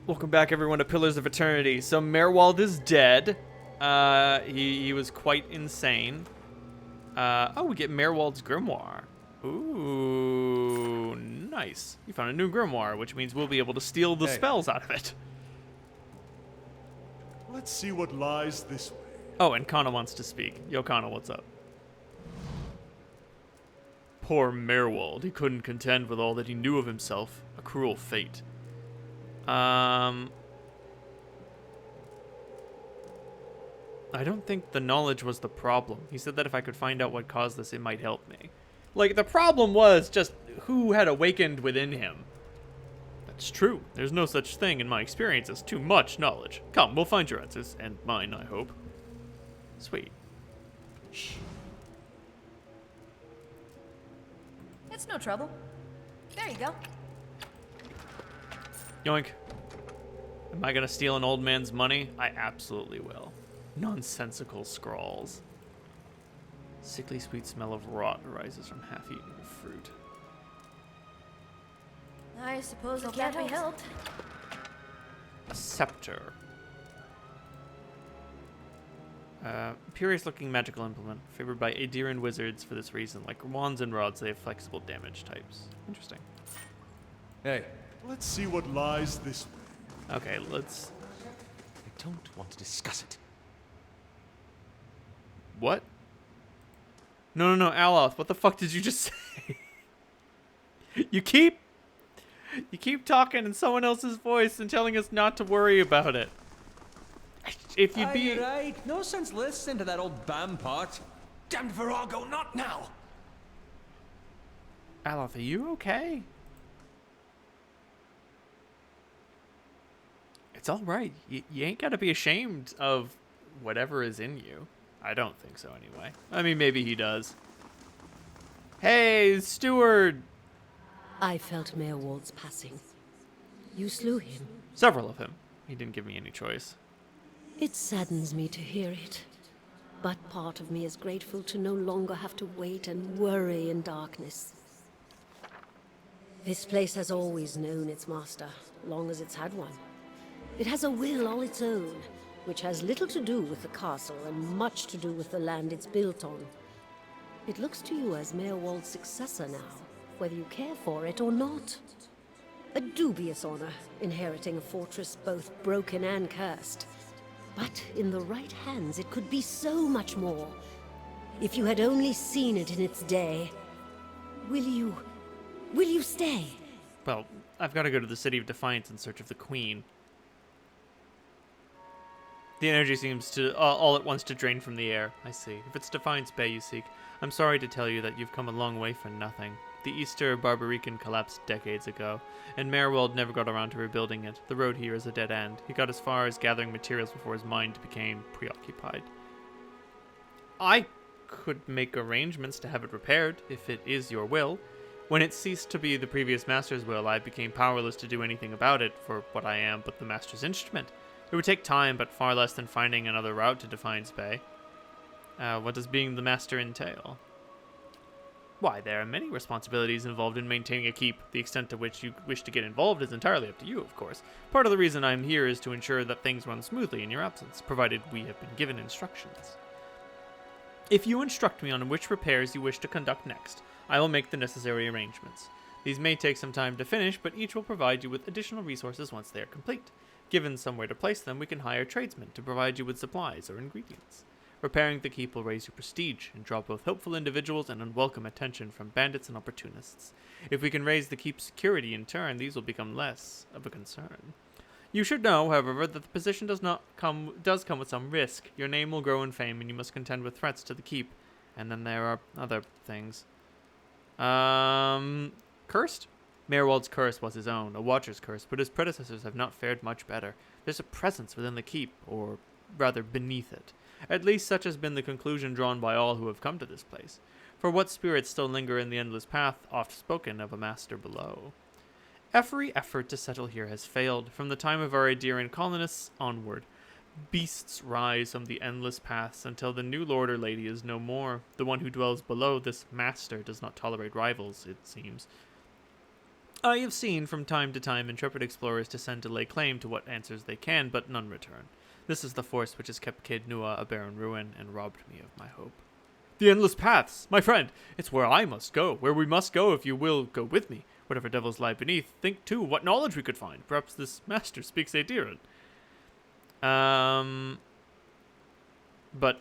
Welcome back, everyone, to Pillars of Eternity. So Merwald is dead. He was quite insane. Oh, we get Merwald's grimoire. Ooh, nice. You found a new grimoire, which means we'll be able to steal the spells out of it. Let's see what lies this way. Oh, and Kana wants to speak. Yo, Kana, what's up? Poor Merwald. He couldn't contend with all that he knew of himself. A cruel fate. I don't think the knowledge was the problem. He said that if I could find out what caused this, it might help me. Like, the problem was just who had awakened within him. That's true. There's no such thing in my experience as too much knowledge. Come, we'll find your answers. And mine, I hope. Sweet. Shh. It's no trouble. There you go. Yoink. Am I gonna steal an old man's money? I absolutely will. Nonsensical scrawls. Sickly sweet smell of rot arises from half-eaten fruit. I suppose it can't be helped. A scepter. Curious-looking magical implement, favored by Adiran wizards for this reason. Like wands and rods, they have flexible damage types. Interesting. Hey. Let's see what lies this way. Okay, let's... I don't want to discuss it. What? No, Aloth, what the fuck did you just say? You keep talking in someone else's voice and telling us not to worry about it. If you'd be... You're right. No sense listening to that old bam part. Damned Virago, not now! Aloth, are you okay? It's all right. You ain't got to be ashamed of whatever is in you. I don't think so, anyway. I mean, maybe he does. Hey, Steward! I felt Merwald's passing. You slew him. Several of him. He didn't give me any choice. It saddens me to hear it. But part of me is grateful to no longer have to wait and worry in darkness. This place has always known its master, long as it's had one. It has a will all its own, which has little to do with the castle and much to do with the land it's built on. It looks to you as Merwald's successor now, whether you care for it or not. A dubious honor, inheriting a fortress both broken and cursed. But in the right hands, it could be so much more. If you had only seen it in its day. Will you stay? Well, I've got to go to the City of Defiance in search of the Queen. The energy seems to all at once to drain from the air. I see. If it's Defiance Bay you seek, I'm sorry to tell you that you've come a long way for nothing. The Easter Barbarican collapsed decades ago, and Merwald never got around to rebuilding it. The road here is a dead end. He got as far as gathering materials before his mind became preoccupied. I could make arrangements to have it repaired, if it is your will. When it ceased to be the previous master's will, I became powerless to do anything about it, for what I am but the master's instrument. It would take time, but far less than finding another route to Defiance Bay. What does being the master entail? Why, there are many responsibilities involved in maintaining a keep. The extent to which you wish to get involved is entirely up to you, of course. Part of the reason I'm here is to ensure that things run smoothly in your absence, provided we have been given instructions. If you instruct me on which repairs you wish to conduct next, I will make the necessary arrangements. These may take some time to finish, but each will provide you with additional resources once they are complete. Given somewhere to place them, we can hire tradesmen to provide you with supplies or ingredients. Repairing the keep will raise your prestige and draw both hopeful individuals and unwelcome attention from bandits and opportunists. If we can raise the keep's security in turn, these will become less of a concern. You should know, however, that the position does come with some risk. Your name will grow in fame, and you must contend with threats to the keep. And then there are other things. Cursed? Merwald's curse was his own, a watcher's curse, but his predecessors have not fared much better. There's a presence within the keep, or rather beneath it. At least such has been the conclusion drawn by all who have come to this place. For what spirits still linger in the endless path, oft spoken of a master below? Every effort to settle here has failed, from the time of our Adiran colonists onward. Beasts rise from the endless paths until the new lord or lady is no more. The one who dwells below, this master, does not tolerate rivals, it seems. I have seen from time to time intrepid explorers descend to lay claim to what answers they can, but none return. This is the force which has kept Caed Nua a barren ruin and robbed me of my hope. The endless paths! My friend, it's where I must go, where we must go if you will go with me. Whatever devils lie beneath, think too what knowledge we could find. Perhaps this master speaks Aediran. But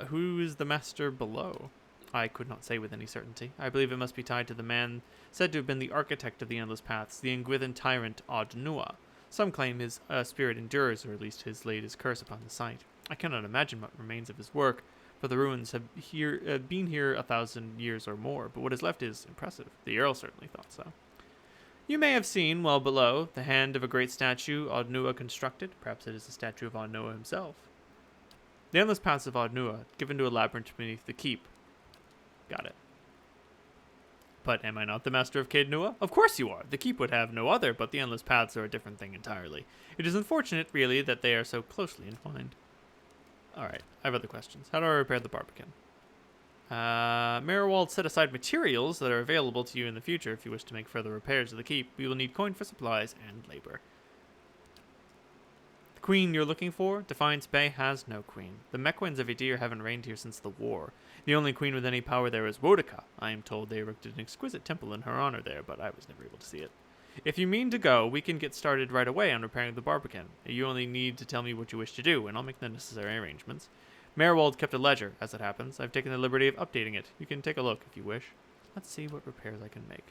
who is the master below? I could not say with any certainty. I believe it must be tied to the man said to have been the architect of the endless paths, the Ingwithan tyrant Od Nua. Some claim his spirit endures, or at least has laid his curse upon the site. I cannot imagine what remains of his work, for the ruins have been here 1,000 years or more, but what is left is impressive. The Earl certainly thought so. You may have seen, well below, the hand of a great statue Od Nua constructed. Perhaps it is a statue of Od Nua himself. The endless paths of Od Nua, given to a labyrinth beneath the keep. Got it. But am I not the master of Caed Nua? Of course you are. The keep would have no other, but the endless paths are a different thing entirely. It is unfortunate, really, that they are so closely entwined. Alright, I have other questions. How do I repair the barbican? Merowald set aside materials that are available to you in the future if you wish to make further repairs to the keep. We will need coin for supplies and labor. The queen you're looking for? Defiance Bay has no queen. The Mequins of Edir haven't reigned here since the war. The only queen with any power there is Wodika. I am told they erected an exquisite temple in her honor there, but I was never able to see it. If you mean to go, we can get started right away on repairing the barbican. You only need to tell me what you wish to do, and I'll make the necessary arrangements. Merowald kept a ledger, as it happens. I've taken the liberty of updating it. You can take a look if you wish. Let's see what repairs I can make.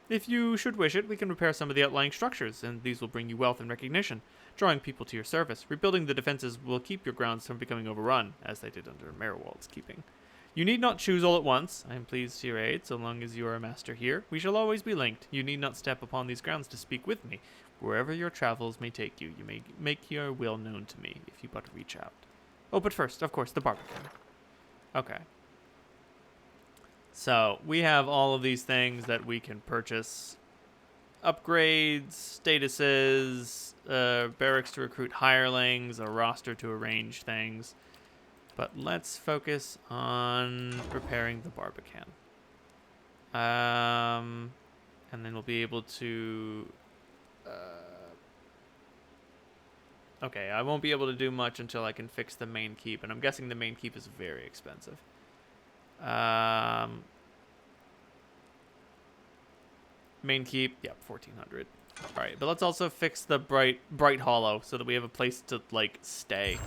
If you should wish it, we can repair some of the outlying structures, and these will bring you wealth and recognition, drawing people to your service. Rebuilding the defenses will keep your grounds from becoming overrun, as they did under Merowald's keeping. You need not choose all at once. I am pleased to your aid, so long as you are a master here. We shall always be linked. You need not step upon these grounds to speak with me. Wherever your travels may take you, you may make your will known to me, if you but reach out. Oh, but first, of course, the barbican. Okay. So, we have all of these things that we can purchase. Upgrades, statuses, barracks to recruit hirelings, a roster to arrange things. But let's focus on repairing the barbican. And then we'll be able to... okay, I won't be able to do much until I can fix the main keep, and I'm guessing the main keep is very expensive. Main keep, yep, 1,400. All right, but let's also fix the bright hollow so that we have a place to like stay.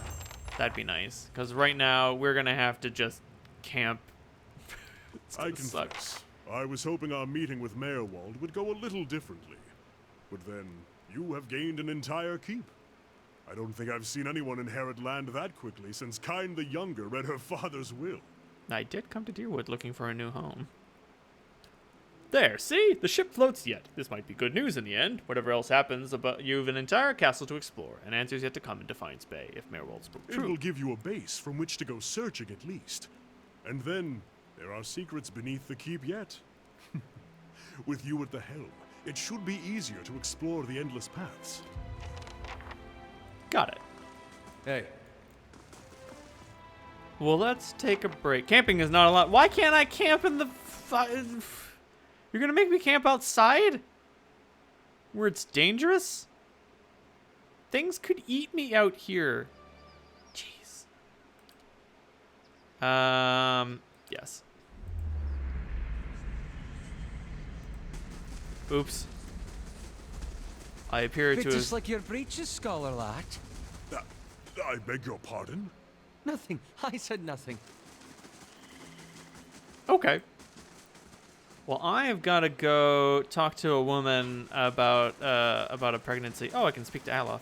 That'd be nice, because right now we're gonna have to just camp. I confess, I was hoping our meeting with Merowald would go a little differently, but then you have gained an entire keep. I don't think I've seen anyone inherit land that quickly since Kyne the Younger read her father's will. I did come to Deerwood looking for a new home. There, see? The ship floats yet. This might be good news in the end. Whatever else happens, you have an entire castle to explore, and answers yet to come in Defiance Bay, if Merowald spoke true. It will give you a base from which to go searching at least. And then, there are secrets beneath the keep yet. With you at the helm, it should be easier to explore the endless paths. Got it. Hey. Well, let's take a break. Camping is not allowed. Why can't I camp in the... You're gonna make me camp outside? Where it's dangerous? Things could eat me out here. Jeez. Yes. Oops. I appear to Just have... like your breeches, scholar lad. I beg your pardon? Nothing. I said nothing. Okay. Well, I have got to go talk to a woman about a pregnancy. Oh, I can speak to Aloth.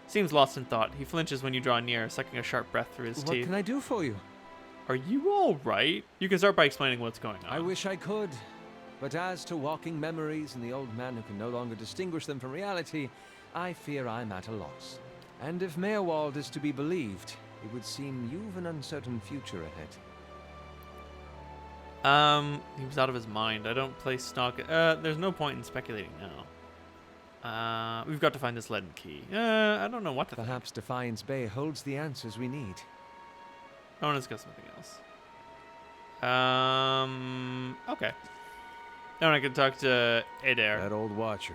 Seems lost in thought. He flinches when you draw near, sucking a sharp breath through his What teeth. can I do for you? Are you all right? You can start by explaining what's going on. I wish I could. But as to walking memories and the old man who can no longer distinguish them from reality, I fear I'm at a loss. And if Merowald is to be believed, it would seem you've an uncertain future ahead. He was out of his mind. I don't play stock. There's no point in speculating now. We've got to find this leaden key. I don't know what to think. Perhaps Defiance Bay holds the answers we need. I want to discuss something else. Okay. Then I can talk to Adair. That old watcher.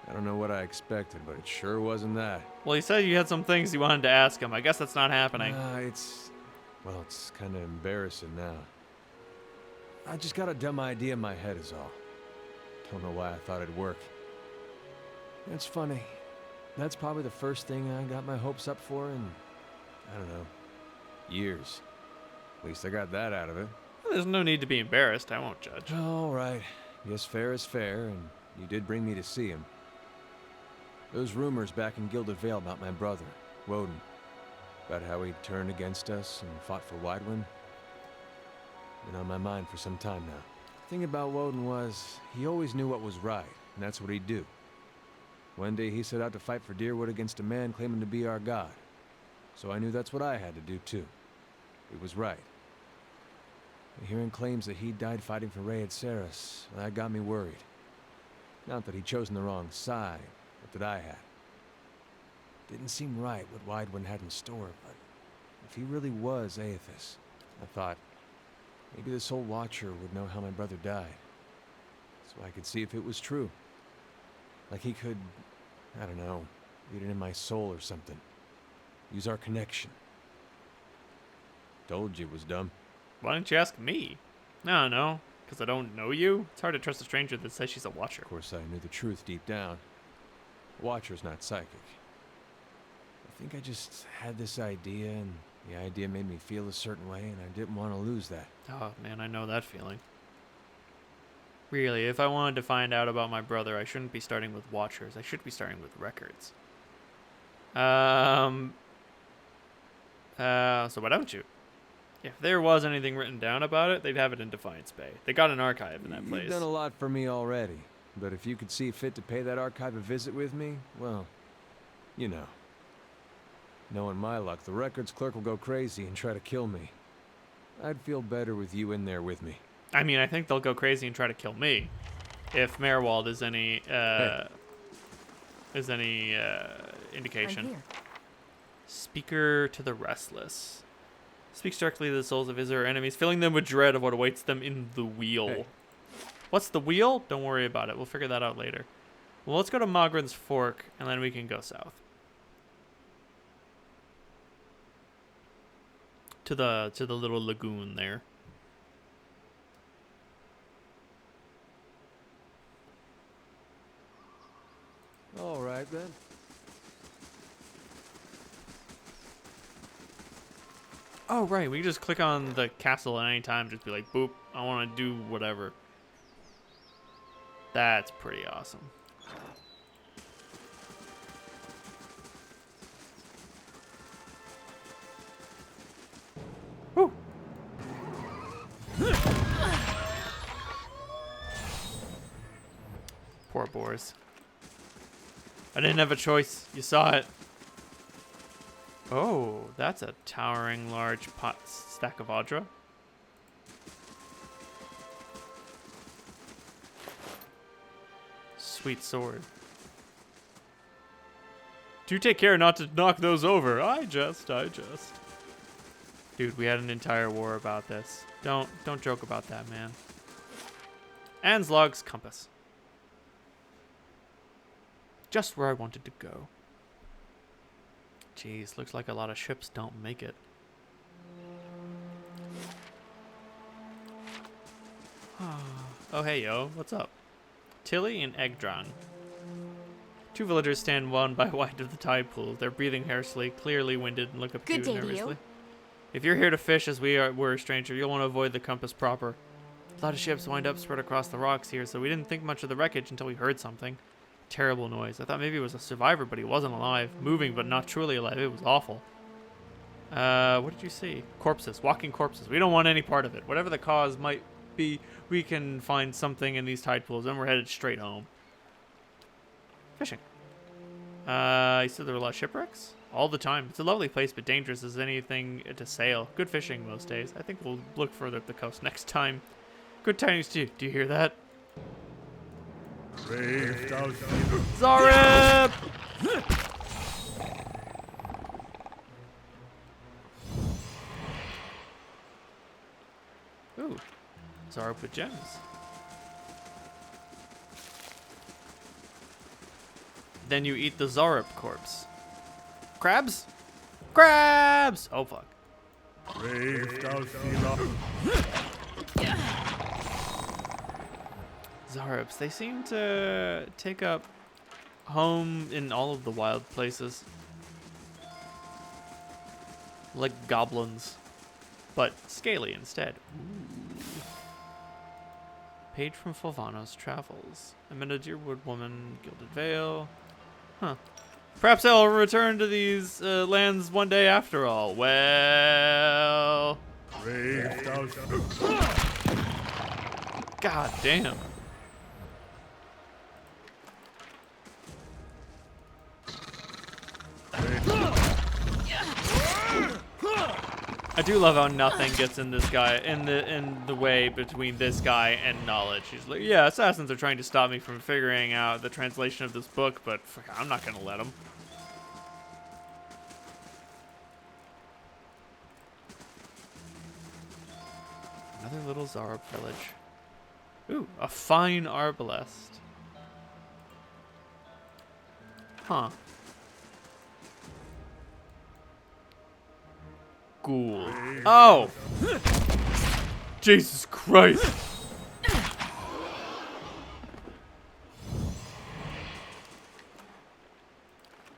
I don't know what I expected, but it sure wasn't that. Well, he said you had some things you wanted to ask him. I guess that's not happening. It's kind of embarrassing now. I just got a dumb idea in my head is all. Don't know why I thought it'd work. It's funny. That's probably the first thing I got my hopes up for in, I don't know, years. At least I got that out of it. Well, there's no need to be embarrassed. I won't judge. All right. Guess fair is fair, and you did bring me to see him. Those rumors back in Gilded Vale about my brother, Woden, about how he turned against us and fought for Widewind, been on my mind for some time now. The thing about Woden was, he always knew what was right, and that's what he'd do. One day he set out to fight for Deerwood against a man claiming to be our god. So I knew that's what I had to do too. It was right. And hearing claims that he died fighting for Rhea Saris, that got me worried. Not that he'd chosen the wrong side, but that I had. Didn't seem right what Widewind had in store, but if he really was Aethys, I thought, maybe this old Watcher would know how my brother died. So I could see if it was true. Like he could, I don't know, read it in my soul or something. Use our connection. Told you it was dumb. Why didn't you ask me? No, because I don't know you. It's hard to trust a stranger that says she's a watcher. Of course, I knew the truth deep down. A Watcher's not psychic. I think I just had this idea, and the idea made me feel a certain way, and I didn't want to lose that. Oh, man, I know that feeling. Really, if I wanted to find out about my brother, I shouldn't be starting with watchers. I should be starting with records. So why don't you? If there was anything written down about it, they'd have it in Defiance Bay. They got an archive in that place. You've done a lot for me already, but if you could see fit to pay that archive a visit with me, well, you know. Knowing my luck, the records clerk will go crazy and try to kill me. I'd feel better with you in there with me. I mean, I think they'll go crazy and try to kill me, if Merwald is any indication. I'm here. Speaker to the restless. Speaks directly to the souls of his or her enemies, filling them with dread of what awaits them in the wheel. Hey. What's the wheel? Don't worry about it. We'll figure that out later. Well, let's go to Mogren's Fork, and then we can go south. To the little lagoon there. All right, then. Oh, right. We can just click on the castle at any time. Just be like, boop, I want to do whatever. That's pretty awesome. Whew. Poor boars. I didn't have a choice. You saw it. Oh, that's a towering large stack of Audra. Sweet sword. Do take care not to knock those over. I just. Dude, we had an entire war about this. Don't joke about that, man. Anslog's compass. Just where I wanted to go. Jeez, looks like a lot of ships don't make it. Oh, hey, yo. What's up? Tilly and Egdrang. Two villagers stand one by wide of the tide pool. They're breathing harshly, clearly winded, and look up Good to you day to nervously. you. If you're here to fish as we're a stranger, you'll want to avoid the compass proper. A lot of ships wind up spread across the rocks here, so we didn't think much of the wreckage until we heard something. Terrible noise. I thought maybe it was a survivor, but he wasn't alive. Moving, but not truly alive. It was awful. What did you see? Corpses. Walking corpses. We don't want any part of it. Whatever the cause might be, we can find something in these tide pools, and we're headed straight home. Fishing. You said there were a lot of shipwrecks? All the time. It's a lovely place, but dangerous as anything to sail. Good fishing most days. I think we'll look further up the coast next time. Good tidings to you. Do you hear that? Brave Dalfi. Zareb! Ooh. Zareb up with gems. Then you eat the Zarup corpse. Crabs? Crabs! Oh, fuck. Zarups, they seem to take up home in all of the wild places. Like goblins, but scaly instead. Ooh. Page from Fulvano's Travels. I met a Deerwood woman, Gilded Veil. Huh. Perhaps I'll return to these lands one day after all. Well... God damn. I do love how nothing gets in this guy in the way between this guy and knowledge. He's like, yeah, assassins are trying to stop me from figuring out the translation of this book, but I'm not gonna let them. Another little Zarup village. Ooh, a fine arbalest. Huh. Ghoul. Oh! Jesus Christ!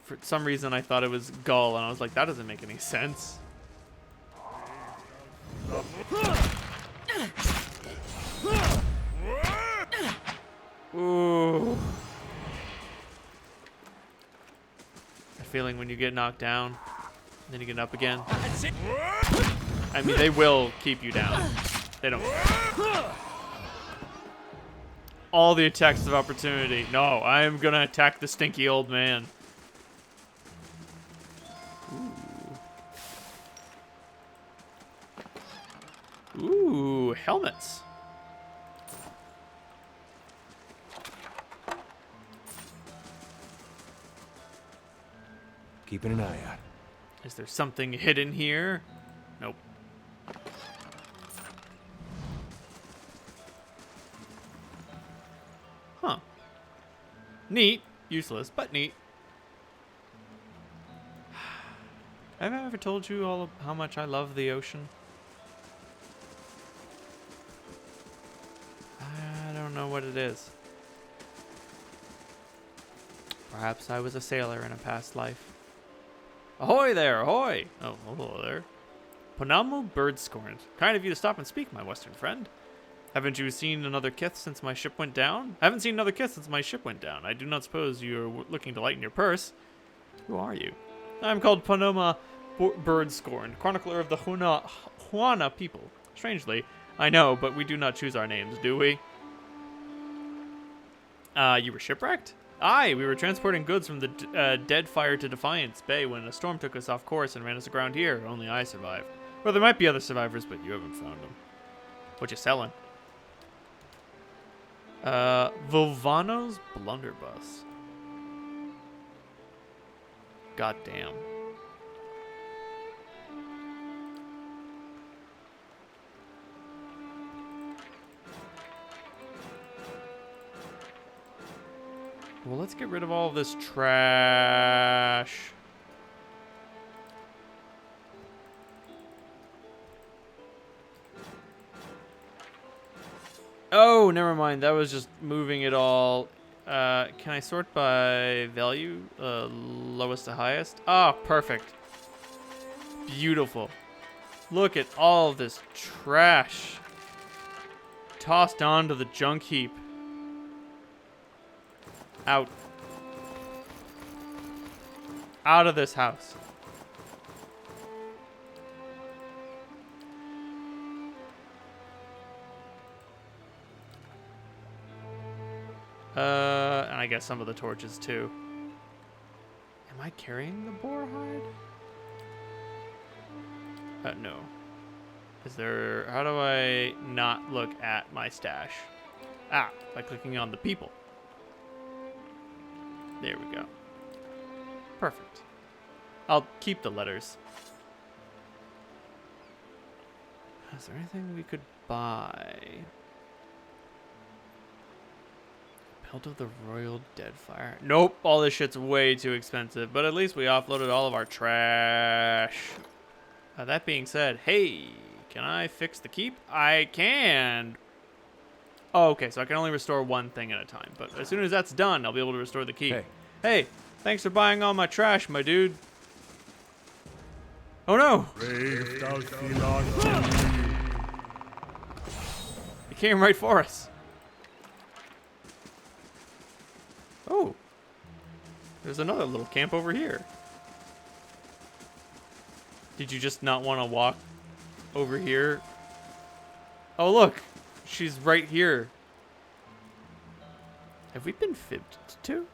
For some reason I thought it was Gull, and I was like, that doesn't make any sense. Ooh. A feeling when you get knocked down, then you get up again. I mean, they will keep you down. They don't care. All the attacks of opportunity. No, I am gonna attack the stinky old man. Ooh. Ooh, helmets. Keeping an eye out. Is there something hidden here? Nope. Huh. Neat. Useless, but neat. Have I ever told you all of how much I love the ocean? I don't know what it is. Perhaps I was a sailor in a past life. Ahoy there, ahoy! Oh, hello there. Ponamu Birdscorned. Kind of you to stop and speak, my western friend. Haven't you seen another kith since my ship went down? I haven't seen another kith since my ship went down. I do not suppose you're looking to lighten your purse. Who are you? I'm called Ponoma Birdscorned, chronicler of the Huana people. Strangely, I know, but we do not choose our names, do we? You were shipwrecked? Aye, we were transporting goods from the Deadfire to Defiance Bay when a storm took us off course and ran us aground here. Only I survived. Well, there might be other survivors, but you haven't found them. What you selling? Vulvano's Blunderbuss. Goddamn. Well, let's get rid of all of this trash. Oh, never mind. That was just moving it all. Can I sort by value? Lowest to highest? Ah, perfect. Beautiful. Look at all of this trash tossed onto the junk heap. Out. Out of this house. And I guess some of the torches too. Am I carrying the boar hide? No. Is there... How do I not look at my stash? Ah, by clicking on the people. There we go. Perfect. I'll keep the letters. Is there anything we could buy? Belt of the Royal Deadfire. Nope, all this shit's way too expensive, but at least we offloaded all of our trash. That being said, hey, can I fix the keep? I can. Oh, okay, so I can only restore one thing at a time, but as soon as that's done, I'll be able to restore the keep. Hey, thanks for buying all my trash, my dude. Oh no! He came right for us. Oh, there's another little camp over here. Did you just not want to walk over here? Oh, look. She's right here. Have we been fibbed to?